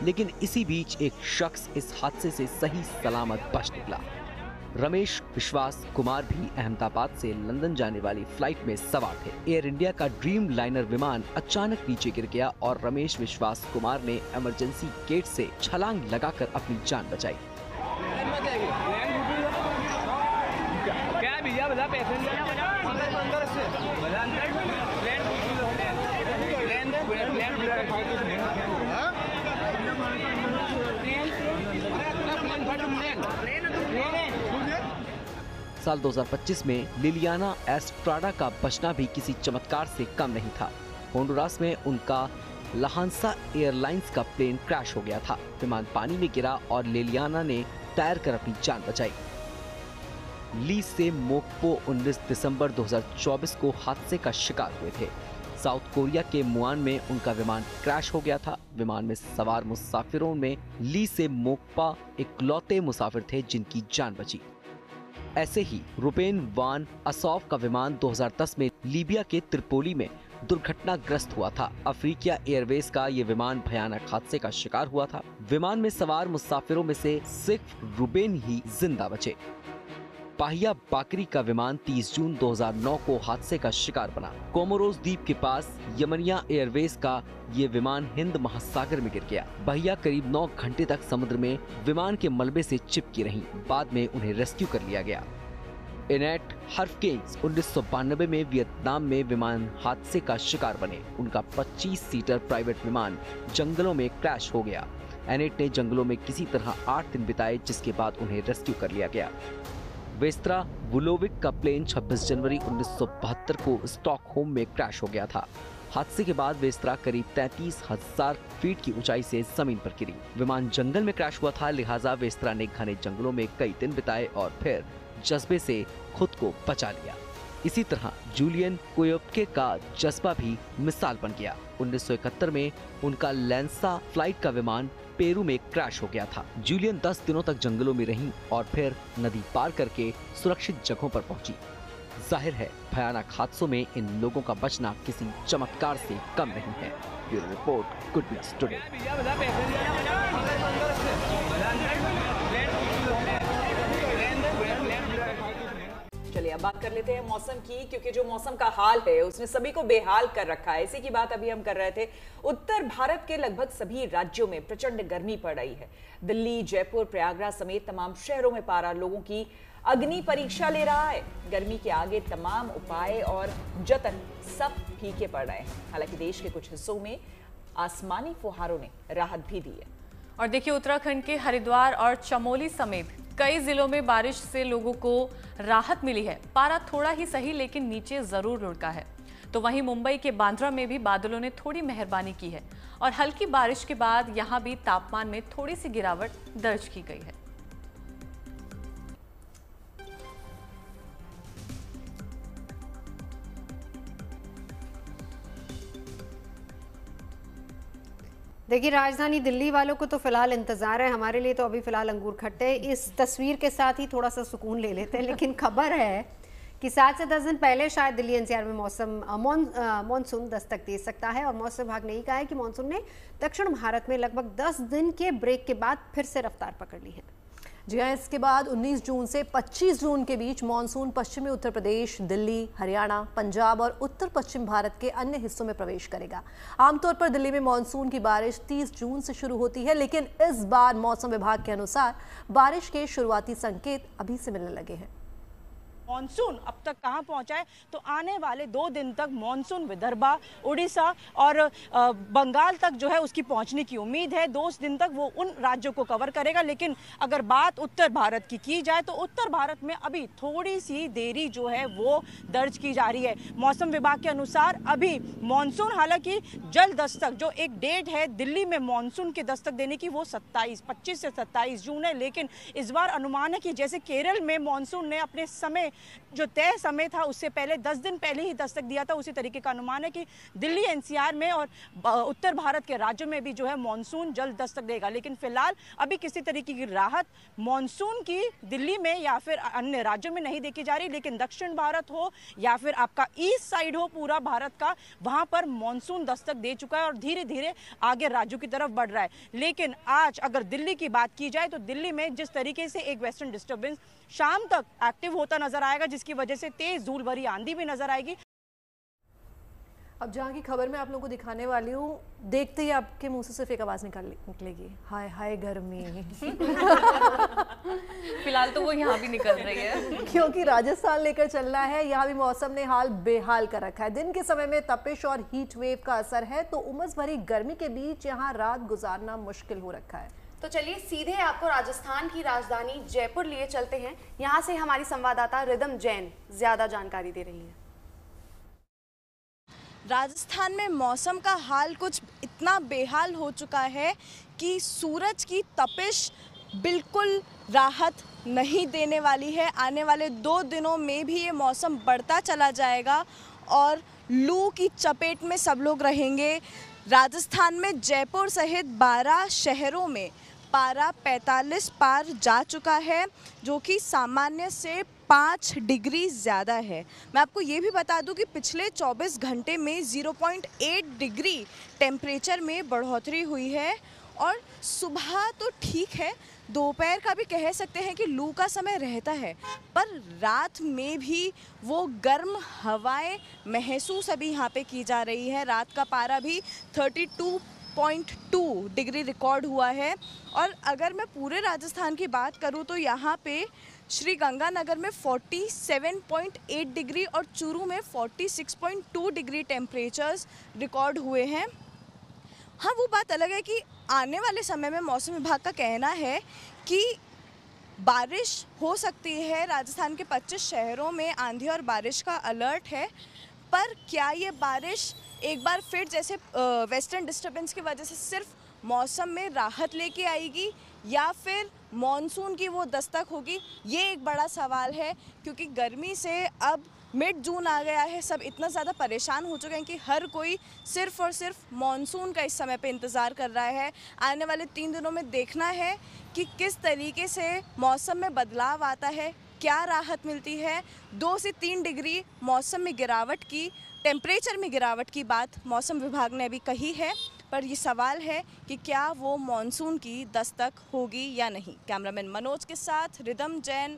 लेकिन इसी बीच एक शख्स इस हादसे से सही सलामत बच निकला। रमेश विश्वास कुमार भी अहमदाबाद से लंदन जाने वाली फ्लाइट में सवार थे। एयर इंडिया का ड्रीम लाइनर विमान अचानक नीचे गिर गया और रमेश विश्वास कुमार ने इमरजेंसी गेट से छलांग लगाकर अपनी जान बचाई। साल 2025 में लिलियाना एस्ट्राडा का बचना भी किसी चमत्कार से कम नहीं था। होंडुरास में उनका लहांसा एयरलाइंस का प्लेन क्रैश हो गया था। विमान पानी में गिरा और लिलियाना ने तैर कर अपनी जान बचाई। ली से मोक्पो 19 दिसंबर 2024 को हादसे का शिकार हुए थे। साउथ कोरिया के मुआन में उनका विमान क्रैश हो गया था। विमान में सवार मुसाफिरों में ली से मोक्पा इकलौते मुसाफिर थे जिनकी जान बची। ऐसे ही रुबेन वान असौफ का विमान 2010 में लीबिया के त्रिपोली में दुर्घटनाग्रस्त हुआ था। अफ्रीकिया एयरवेज का ये विमान भयानक हादसे का शिकार हुआ था। विमान में सवार मुसाफिरों में से सिर्फ रुबेन ही जिंदा बचे। पाहिया बाकरी का विमान 30 जून 2009 को हादसे का शिकार बना। कोमोरोस द्वीप के पास यमनिया एयरवेज का ये विमान हिंद महासागर में गिर गया। बहिया करीब 9 घंटे तक समुद्र में विमान के मलबे से चिपकी रहीं। बाद में उन्हें रेस्क्यू कर लिया गया। एनेट हर्फकेन्स 1992 में वियतनाम में विमान हादसे का शिकार बने। उनका 25 सीटर प्राइवेट विमान जंगलों में क्रैश हो गया। एनेट ने जंगलों में किसी तरह 8 दिन बिताए, जिसके बाद उन्हें रेस्क्यू कर लिया गया। वेस्त्रा वुलोविक का प्लेन 26 जनवरी 1972 को स्टॉकहोम में क्रैश हो गया था। हादसे के बाद वेस्त्रा करीब 33,000 फीट की ऊंचाई से जमीन पर गिरी। विमान जंगल में क्रैश हुआ था, लिहाजा वेस्त्रा ने घने जंगलों में कई दिन बिताए और फिर जज्बे से खुद को बचा लिया। इसी तरह जूलियन कोयोप्के का जज्बा भी मिसाल बन गया। 1971 में उनका लैंसा फ्लाइट का विमान पेरू में क्रैश हो गया था। जूलियन 10 दिनों तक जंगलों में रहीं और फिर नदी पार करके सुरक्षित जगहों पर पहुंची। जाहिर है भयानक हादसों में इन लोगों का बचना किसी चमत्कार से कम नहीं है। Bureau report, good news today. चलिए अब बात कर लेते हैं मौसम की, क्योंकि जो मौसम का हाल है उसने सभी को बेहाल कर रखा है। इसी की बात अभी हम कर रहे थे। उत्तर भारत के लगभग सभी राज्यों में प्रचंड गर्मी पड़ रही है। दिल्ली, जयपुर, प्रयागराज समेत तमाम शहरों में पारा लोगों की अग्नि परीक्षा ले रहा है। गर्मी के आगे तमाम उपाय और जतन सब फीके पड़ रहे हैं। हालांकि देश के कुछ हिस्सों में आसमानी फुहारों ने राहत भी दी है। और देखिए, उत्तराखंड के हरिद्वार और चमोली समेत कई जिलों में बारिश से लोगों को राहत मिली है। पारा थोड़ा ही सही लेकिन नीचे जरूर लुढ़का है। तो वहीं मुंबई के बांद्रा में भी बादलों ने थोड़ी मेहरबानी की है और हल्की बारिश के बाद यहां भी तापमान में थोड़ी सी गिरावट दर्ज की गई है। देखिए, राजधानी दिल्ली वालों को तो फिलहाल इंतजार है, हमारे लिए तो अभी फिलहाल अंगूर खट्टे। इस तस्वीर के साथ ही थोड़ा सा सुकून ले लेते हैं। लेकिन खबर है कि 7 से 10 दिन पहले शायद दिल्ली एनसीआर में मॉनसून दस्तक दे सकता है। और मौसम विभाग ने कहा है कि मॉनसून ने दक्षिण भारत में लगभग 10 दिन के ब्रेक के बाद फिर से रफ्तार पकड़ ली है। जी हाँ, इसके बाद 19 जून से 25 जून के बीच मॉनसून पश्चिमी उत्तर प्रदेश, दिल्ली, हरियाणा, पंजाब और उत्तर पश्चिम भारत के अन्य हिस्सों में प्रवेश करेगा। आमतौर पर दिल्ली में मॉनसून की बारिश 30 जून से शुरू होती है, लेकिन इस बार मौसम विभाग के अनुसार बारिश के शुरुआती संकेत अभी से मिलने लगे हैं। मॉनसून अब तक कहां पहुंचा है, तो आने वाले 2 दिन तक मॉनसून विदर्भा, उड़ीसा और बंगाल तक जो है उसकी पहुंचने की उम्मीद है। 2 दिन तक वो उन राज्यों को कवर करेगा। लेकिन अगर बात उत्तर भारत की जाए तो उत्तर भारत में अभी थोड़ी सी देरी जो है वो दर्ज की जा रही है। मौसम विभाग के अनुसार अभी मॉनसून हालांकि जल्द दस्तक, जो एक डेट है दिल्ली में मॉनसून के दस्तक देने की, वो 25 से 27 जून है। लेकिन इस बार अनुमान है कि जैसे केरल में मॉनसून ने अपने समय, जो तय समय था उससे पहले 10 दिन पहले ही दस्तक दिया था, उसी तरीके का अनुमान है कि दिल्ली एनसीआर में और उत्तर भारत के राज्यों में भी जो है मॉनसून जल्द दस्तक देगा। लेकिन फिलहाल अभी किसी तरीके की राहत मॉनसून की दिल्ली में या फिर अन्य राज्यों में नहीं देखी जा रही। लेकिन दक्षिण भारत हो या फिर आपका ईस्ट साइड हो पूरा भारत का, वहां पर मॉनसून दस्तक दे चुका है और धीरे धीरे आगे राज्यों की तरफ बढ़ रहा है। लेकिन आज अगर दिल्ली की बात की जाए तो दिल्ली में जिस तरीके से एक वेस्टर्न डिस्टर्बेंस शाम तक एक्टिव होता नजर आएगा, जिसकी वजह से तेज धूल भरी आंधी भी नजर आएगी। अब जहाँ की खबर मैं आप लोगों को दिखाने वाली हूँ, देखते ही आपके मुंह से सिर्फ एक आवाज निकलेगी, हाय हाय गर्मी। फिलहाल तो वो यहाँ भी निकल रही है, क्योंकि राजस्थान लेकर चलना है। यहाँ भी मौसम ने हाल बेहाल कर रखा है। दिन के समय में तपिश और हीट वेव का असर है, तो उमस भरी गर्मी के बीच यहाँ रात गुजारना मुश्किल हो रखा है। तो चलिए सीधे आपको राजस्थान की राजधानी जयपुर लिए चलते हैं। यहाँ से हमारी संवाददाता रिदम जैन ज्यादा जानकारी दे रही है। राजस्थान में मौसम का हाल कुछ इतना बेहाल हो चुका है कि सूरज की तपिश बिल्कुल राहत नहीं देने वाली है। आने वाले 2 दिनों में भी ये मौसम बढ़ता चला जाएगा और लू की चपेट में सब लोग रहेंगे। राजस्थान में जयपुर सहित 12 शहरों में पारा 45 पार जा चुका है, जो कि सामान्य से 5 डिग्री ज़्यादा है। मैं आपको ये भी बता दूं कि पिछले 24 घंटे में 0.8 डिग्री टेम्परेचर में बढ़ोतरी हुई है। और सुबह तो ठीक है, दोपहर का भी कह सकते हैं कि लू का समय रहता है, पर रात में भी वो गर्म हवाएं महसूस अभी यहाँ पे की जा रही है। रात का पारा भी 32.2 डिग्री रिकॉर्ड हुआ है। और अगर मैं पूरे राजस्थान की बात करूँ तो यहाँ पे श्री गंगानगर में 47.8 डिग्री और चूरू में 46.2 डिग्री टेम्परेचर्स रिकॉर्ड हुए हैं। हाँ, वो बात अलग है कि आने वाले समय में मौसम विभाग का कहना है कि बारिश हो सकती है। राजस्थान के 25 शहरों में आंधी और बारिश का अलर्ट है, पर क्या ये बारिश एक बार फिर जैसे वेस्टर्न डिस्टर्बेंस की वजह से सिर्फ मौसम में राहत लेके आएगी या फिर मॉनसून की वो दस्तक होगी, ये एक बड़ा सवाल है। क्योंकि गर्मी से अब मिड जून आ गया है, सब इतना ज़्यादा परेशान हो चुके हैं कि हर कोई सिर्फ और सिर्फ मॉनसून का इस समय पे इंतज़ार कर रहा है। आने वाले 3 दिनों में देखना है कि किस तरीके से मौसम में बदलाव आता है, क्या राहत मिलती है। 2 से 3 डिग्री मौसम में गिरावट की, टेम्परेचर में गिरावट की बात मौसम विभाग ने अभी कही है, पर ये सवाल है कि क्या वो मॉनसून की दस्तक होगी या नहीं। कैमरामैन मनोज के साथ रिदम जैन।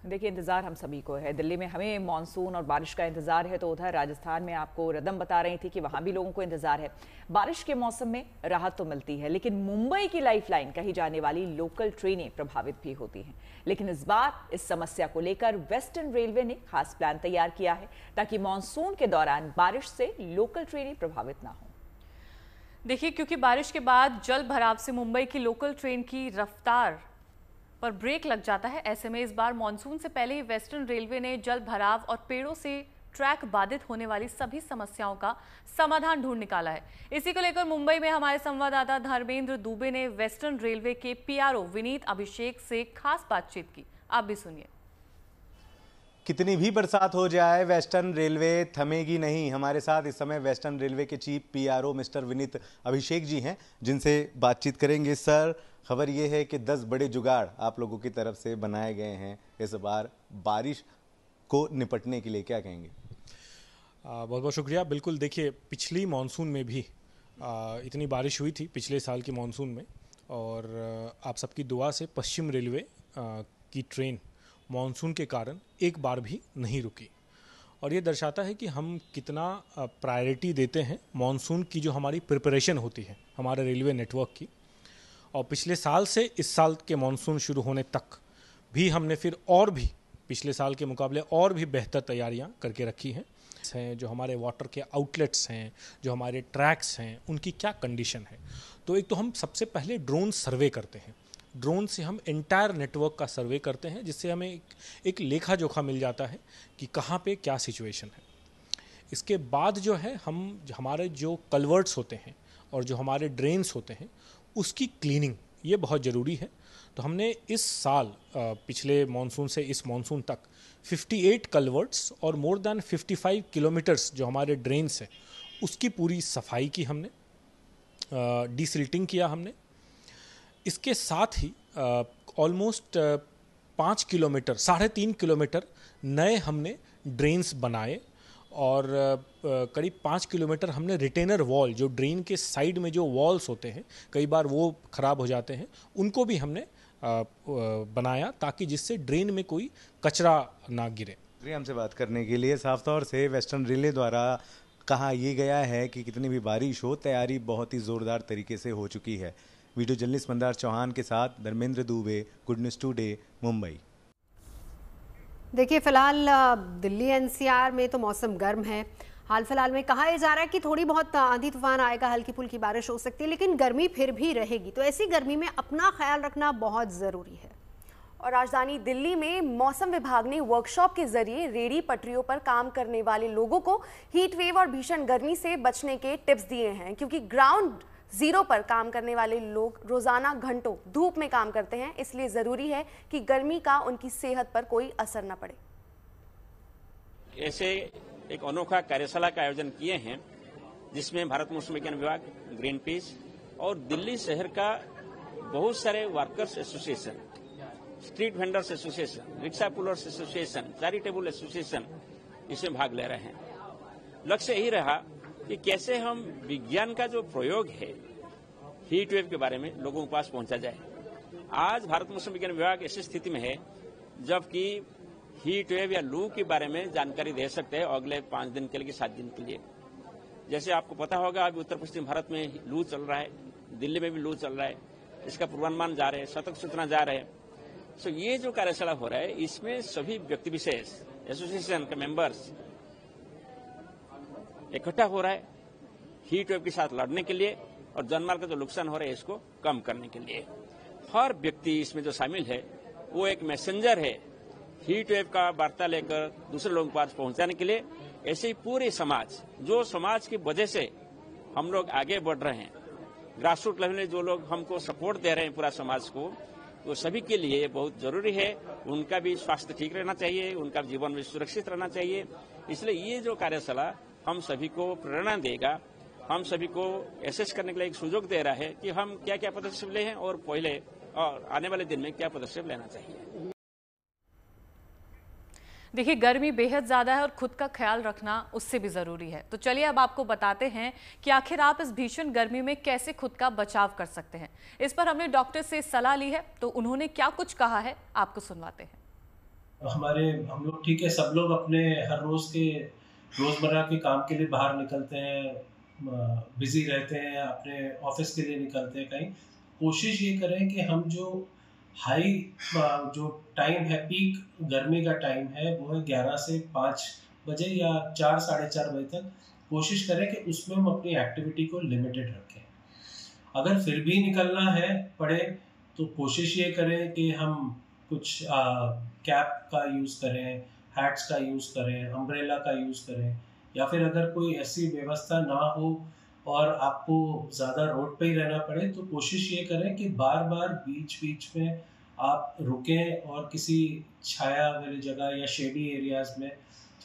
देखिए, इंतज़ार हम सभी को है। दिल्ली में हमें मानसून और बारिश का इंतज़ार है, तो उधर राजस्थान में आपको रिदम बता रही थी कि वहाँ भी लोगों को इंतज़ार है। बारिश के मौसम में राहत तो मिलती है, लेकिन मुंबई की लाइफलाइन कही जाने वाली लोकल ट्रेनें प्रभावित भी होती हैं। लेकिन इस बार इस समस्या को लेकर वेस्टर्न रेलवे ने खास प्लान तैयार किया है ताकि मानसून के दौरान बारिश से लोकल ट्रेनें प्रभावित ना हों। देखिए, क्योंकि बारिश के बाद जल भराव से मुंबई की लोकल ट्रेन की रफ्तार पर ब्रेक लग जाता है। ऐसे में इस बार मॉनसून से पहले ही वेस्टर्न रेलवे ने जल भराव और पेड़ों से ट्रैक बाधित होने वाली सभी समस्याओं का समाधान ढूंढ निकाला है। इसी को लेकर मुंबई में हमारे संवाददाता धर्मेंद्र दुबे ने वेस्टर्न रेलवे के पीआरओ विनीत अभिषेक से खास बातचीत की। आप भी सुनिए। कितनी भी बरसात हो जाए, वेस्टर्न रेलवे थमेगी नहीं। हमारे साथ इस समय वेस्टर्न रेलवे के chief PRO mister Vineet Abhishek ji हैं, जिनसे बातचीत करेंगे। सर, खबर ये है कि 10 बड़े जुगाड़ आप लोगों की तरफ से बनाए गए हैं इस बार बारिश को निपटने के लिए, क्या कहेंगे? बहुत बहुत शुक्रिया। बिल्कुल, देखिए, पिछली मानसून में भी इतनी बारिश हुई थी पिछले साल की मानसून में, और आप सबकी दुआ से पश्चिम रेलवे की ट्रेन मानसून के कारण एक बार भी नहीं रुकी। और ये दर्शाता है कि हम कितना प्रायोरिटी देते हैं मानसून की, जो हमारी प्रिपरेशन होती है हमारे रेलवे नेटवर्क की। और पिछले साल से इस साल के मानसून शुरू होने तक भी हमने फिर और भी पिछले साल के मुकाबले और भी बेहतर तैयारियां करके रखी हैं। जो हमारे वाटर के आउटलेट्स हैं, जो हमारे ट्रैक्स हैं, उनकी क्या कंडीशन है। तो एक तो हम सबसे पहले ड्रोन सर्वे करते हैं। ड्रोन से हम एंटायर नेटवर्क का सर्वे करते हैं, जिससे हमें एक लेखा जोखा मिल जाता है कि कहाँ पे क्या सिचुएशन है। इसके बाद जो है हमारे जो कल्वर्ट्स होते हैं और जो हमारे ड्रेन्स होते हैं, उसकी क्लीनिंग ये बहुत ज़रूरी है। तो हमने इस साल पिछले मानसून से इस मानसून तक 58 कल्वर्ट्स और मोर देन 55 किलोमीटर्स जो हमारे ड्रेन्स हैं, उसकी पूरी सफाई की हमने, डीसिल्टिंग किया हमने। इसके साथ ही ऑलमोस्ट 5 किलोमीटर 3.5 किलोमीटर नए हमने ड्रेन्स बनाए, और करीब 5 किलोमीटर हमने रिटेनर वॉल, जो ड्रेन के साइड में जो वॉल्स होते हैं कई बार वो ख़राब हो जाते हैं, उनको भी हमने बनाया, ताकि जिससे ड्रेन में कोई कचरा ना गिरे। हमसे बात करने के लिए साफ तौर से वेस्टर्न रेलवे द्वारा कहा यह गया है कि कितनी भी बारिश हो, तैयारी बहुत ही ज़ोरदार तरीके से हो चुकी है। वीडियो जर्नलिस्ट मंदार चौहान के साथ Dharmendra Dubey, good news today, Mumbai. देखिए, फिलहाल दिल्ली एनसीआर में तो मौसम गर्म है। हाल फिलहाल में कहा जा रहा है कि थोड़ी बहुत आंधी तूफान आएगा, हल्की फुल्की बारिश हो सकती है, लेकिन गर्मी फिर भी रहेगी। तो ऐसी गर्मी में अपना ख्याल रखना बहुत ज़रूरी है। और राजधानी दिल्ली में मौसम विभाग ने वर्कशॉप के जरिए रेहड़ी पटरियों पर काम करने वाले लोगों को हीट वेव और भीषण गर्मी से बचने के टिप्स दिए हैं, क्योंकि ग्राउंड जीरो पर काम करने वाले लोग रोजाना घंटों धूप में काम करते हैं, इसलिए जरूरी है कि गर्मी का उनकी सेहत पर कोई असर न पड़े। ऐसे एक अनोखा कार्यशाला का आयोजन किए हैं, जिसमें भारत मौसम विज्ञान विभाग, ग्रीन पीस और दिल्ली शहर का बहुत सारे workers association, street vendors association, rickshaw pullers association, charitable association इसमें भाग ले रहे हैं। लक्ष्य यही रहा कि कैसे हम विज्ञान का जो प्रयोग है हीट वेव के बारे में लोगों के पास पहुंचा जाए। आज भारत मौसम विज्ञान विभाग ऐसी स्थिति में है जबकि हीट वेव या लू के बारे में जानकारी दे सकते हैं अगले 5 दिन के लिए, 7 दिन के लिए। जैसे आपको पता होगा, अभी उत्तर पश्चिम भारत में लू चल रहा है, दिल्ली में भी लू चल रहा है, इसका पूर्वानुमान जा रहे हैं, सतर्क सूचना जा रहे हैं। सो ये जो कार्यशाला हो रहा है इसमें सभी व्यक्ति विशेष, एसोसिएशन के मेंबर्स इकट्ठा हो रहा है हीट वेव के साथ लड़ने के लिए और जानमाल का जो नुकसान हो रहा है इसको कम करने के लिए। हर व्यक्ति इसमें जो शामिल है वो एक मैसेंजर है हीट वेव का वार्ता लेकर दूसरे लोगों के पास पहुंचाने के लिए। ऐसे ही पूरे समाज, जो समाज की वजह से हम लोग आगे बढ़ रहे हैं, ग्रास रूट लेवल में जो लोग हमको सपोर्ट दे रहे हैं पूरा समाज को, वो सभी के लिए बहुत जरूरी है। उनका भी स्वास्थ्य ठीक रहना चाहिए, उनका जीवन भी सुरक्षित रहना चाहिए। इसलिए ये जो कार्यशाला हम सभी को प्रेरणा देगा, हम सभी को एसेस करने के लिए एक सुযোग दे रहा है कि हम क्या क्या पदक्षेप ले हैं और पहले और आने वाले दिन में क्या पदक्षेप लेना चाहिए। देखिए, गर्मी बेहद ज़्यादा है और खुद का ख्याल रखना उससे भी ज़रूरी है। तो चलिए अब आपको बताते हैं कि आखिर आप इस भीषण गर्मी में कैसे खुद का बचाव कर सकते हैं। इस पर हमने डॉक्टर से सलाह ली है, तो उन्होंने क्या कुछ कहा है आपको सुनवाते हैं। हम लोग ठीक है, सब लोग अपने हर रोज़ के रोज़मर्रा के काम के लिए बाहर निकलते हैं, बिजी रहते हैं, अपने ऑफिस के लिए निकलते हैं कहीं। कोशिश ये करें कि हम जो हाई जो टाइम है, पीक गर्मी का टाइम है, वो है 11 से 5 बजे या 4 साढ़े 4 बजे तक। कोशिश करें कि उसमें हम अपनी एक्टिविटी को लिमिटेड रखें। अगर फिर भी निकलना है पड़े तो कोशिश ये करें कि हम कुछ कैप का यूज़ करें, हैट्स का यूज़ करें, अम्ब्रेला का यूज़ करें, या फिर अगर कोई ऐसी व्यवस्था ना हो और आपको ज़्यादा रोड पे ही रहना पड़े तो कोशिश ये करें कि बार बार बीच बीच में आप रुकें और किसी छाया वाली जगह या शेडी एरियाज में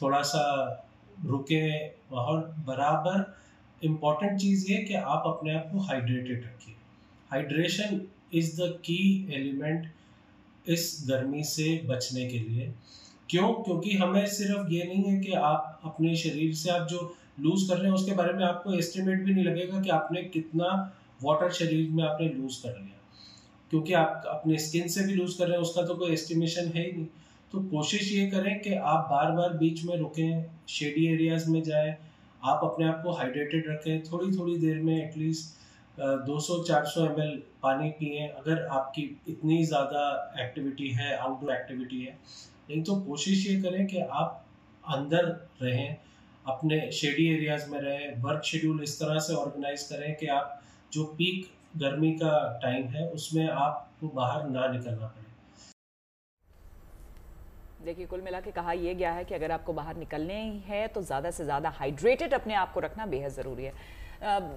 थोड़ा सा रुकें। और बराबर इम्पॉर्टेंट चीज़ ये कि आप अपने आप को हाइड्रेटेड रखिए। Hydration is the key element इस गर्मी से बचने के लिए। क्यों? क्योंकि हमें सिर्फ ये नहीं है कि आप अपने शरीर से आप जो लूज कर रहे हैं उसके बारे में आपको एस्टिमेट भी नहीं लगेगा कि आपने कितना वाटर शरीर में आपने लूज कर लिया, क्योंकि आप अपने स्किन से भी लूज कर रहे हैं, उसका तो कोई एस्टिमेशन है ही नहीं। तो कोशिश ये करें कि आप बार बार बीच में रुकें, शेडी एरियाज में जाएं, आप अपने आप को हाइड्रेटेड रखें, थोड़ी थोड़ी देर में एटलीस्ट 200-400 ml पानी पिएं अगर आपकी इतनी ज़्यादा एक्टिविटी है, आउटडोर एक्टिविटी है। नहीं तो कोशिश ये करें कि आप अंदर रहें, अपने शेडी एरियाज में रहें। वर्क शेड्यूल इस तरह से ऑर्गेनाइज करें कि आप जो पीक गर्मी का टाइम है उसमें आपको बाहर ना निकलना पड़े। देखिए, कुल मिला के कहा यह गया है कि अगर आपको बाहर निकलने ही है तो ज़्यादा से ज़्यादा हाइड्रेटेड अपने आप को रखना बेहद ज़रूरी है।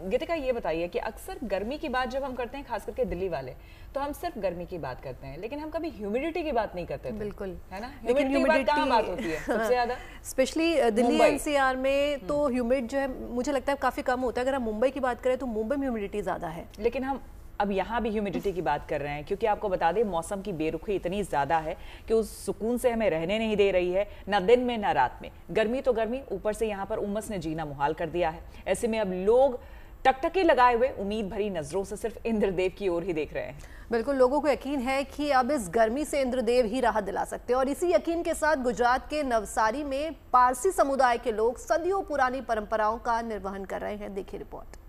गीतिका, ये बताइए कि अक्सर गर्मी की बात जब हम करते हैं, खास करके दिल्ली वाले, तो हम सिर्फ गर्मी की बात करते हैं, लेकिन हम कभी ह्यूमिडिटी की बात नहीं करते। बिल्कुल, है ना? लेकिन ह्यूमिडिटी की बात होती है सबसे ज़्यादा, स्पेशली दिल्ली एनसीआर में तो ह्यूमिड जो है मुझे लगता है काफ़ी कम होता है। अगर हम मुंबई की बात करें तो मुंबई में ह्यूमिडिटी ज़्यादा है, लेकिन हम अब यहाँ भी ह्यूमिडिटी की बात कर रहे हैं क्योंकि आपको बता दें मौसम की बेरुखी इतनी ज़्यादा है कि उस सुकून से हमें रहने नहीं दे रही है, ना दिन में ना रात में। गर्मी तो गर्मी, ऊपर से यहाँ पर उमस ने जीना मुहाल कर दिया है। ऐसे में अब लोग टकटकी लगाए हुए उम्मीद भरी नजरों से सिर्फ इंद्रदेव की ओर ही देख रहे हैं। बिल्कुल, लोगों को यकीन है कि अब इस गर्मी से इंद्रदेव ही राहत दिला सकते हैं। और इसी यकीन के साथ गुजरात के नवसारी में पारसी समुदाय के लोग सदियों पुरानी परंपराओं का निर्वहन कर रहे हैं। देखिए रिपोर्ट।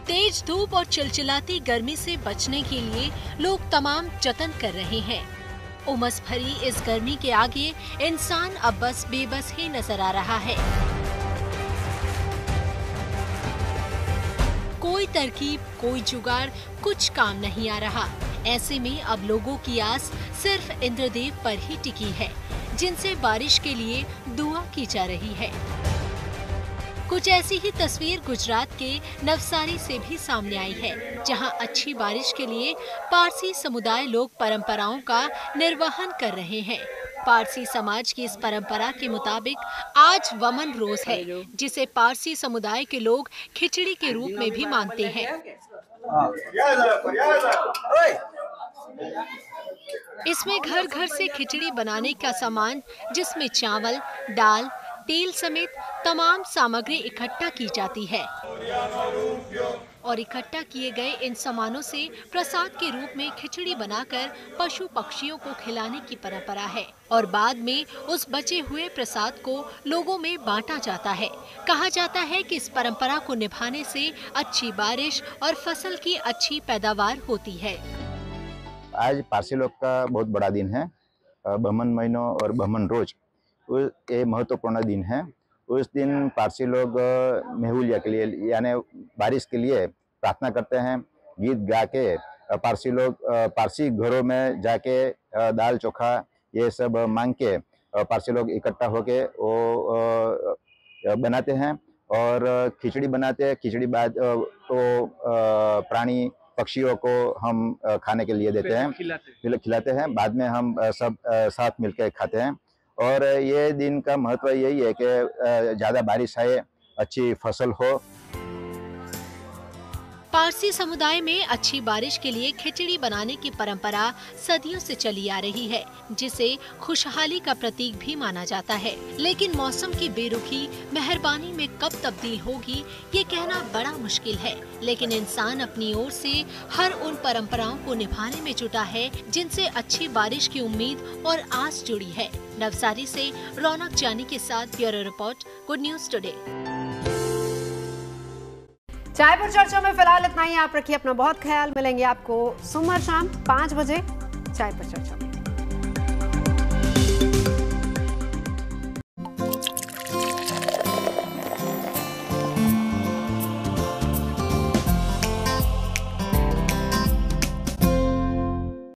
तेज धूप और चिलचिलाती गर्मी से बचने के लिए लोग तमाम जतन कर रहे हैं। उमस भरी इस गर्मी के आगे इंसान अब बस बेबस ही नजर आ रहा है। कोई तरकीब, कोई जुगाड़, कुछ काम नहीं आ रहा। ऐसे में अब लोगों की आस सिर्फ इंद्रदेव पर ही टिकी है, जिनसे बारिश के लिए दुआ की जा रही है। कुछ ऐसी ही तस्वीर गुजरात के नवसारी से भी सामने आई है, जहां अच्छी बारिश के लिए पारसी समुदाय लोग परंपराओं का निर्वहन कर रहे हैं। पारसी समाज की इस परंपरा के मुताबिक आज वमन रोज है, जिसे पारसी समुदाय के लोग खिचड़ी के रूप में भी मानते हैं। इसमें घर घर से खिचड़ी बनाने का सामान, जिसमें चावल, दाल, तेल समेत तमाम सामग्री इकट्ठा की जाती है। और इकट्ठा किए गए इन सामानों से प्रसाद के रूप में खिचड़ी बनाकर पशु पक्षियों को खिलाने की परंपरा है और बाद में उस बचे हुए प्रसाद को लोगों में बांटा जाता है। कहा जाता है कि इस परंपरा को निभाने से अच्छी बारिश और फसल की अच्छी पैदावार होती है। आज पारसी लोग का बहुत बड़ा दिन है। बहमन महीनों और बहमन रोज ये महत्वपूर्ण दिन है। उस दिन पारसी लोग मेहुलिया के लिए यानी बारिश के लिए प्रार्थना करते हैं। गीत गा के पारसी लोग पारसी घरों में जाके दाल चोखा ये सब मांग के पारसी लोग इकट्ठा होके वो बनाते हैं और खिचड़ी बनाते हैं। खिचड़ी बाद तो प्राणी पक्षियों को हम खाने के लिए देते हैं, खिलाते हैं। बाद में हम सब साथ मिलकर खाते हैं। और ये दिन का महत्व यही है कि ज़्यादा बारिश आए, अच्छी फसल हो। पारसी समुदाय में अच्छी बारिश के लिए खिचड़ी बनाने की परंपरा सदियों से चली आ रही है, जिसे खुशहाली का प्रतीक भी माना जाता है। लेकिन मौसम की बेरुखी मेहरबानी में कब तब्दील होगी ये कहना बड़ा मुश्किल है। लेकिन इंसान अपनी ओर से हर उन परंपराओं को निभाने में जुटा है जिनसे अच्छी बारिश की उम्मीद और आस जुड़ी है। नवसारी से रौनक जानी के साथ bureau report, good news today. चाय पर चर्चा में फिलहाल इतना ही। आप रखिए अपना बहुत ख्याल। मिलेंगे आपको सोमवार शाम 5 बजे चाय पर चर्चा।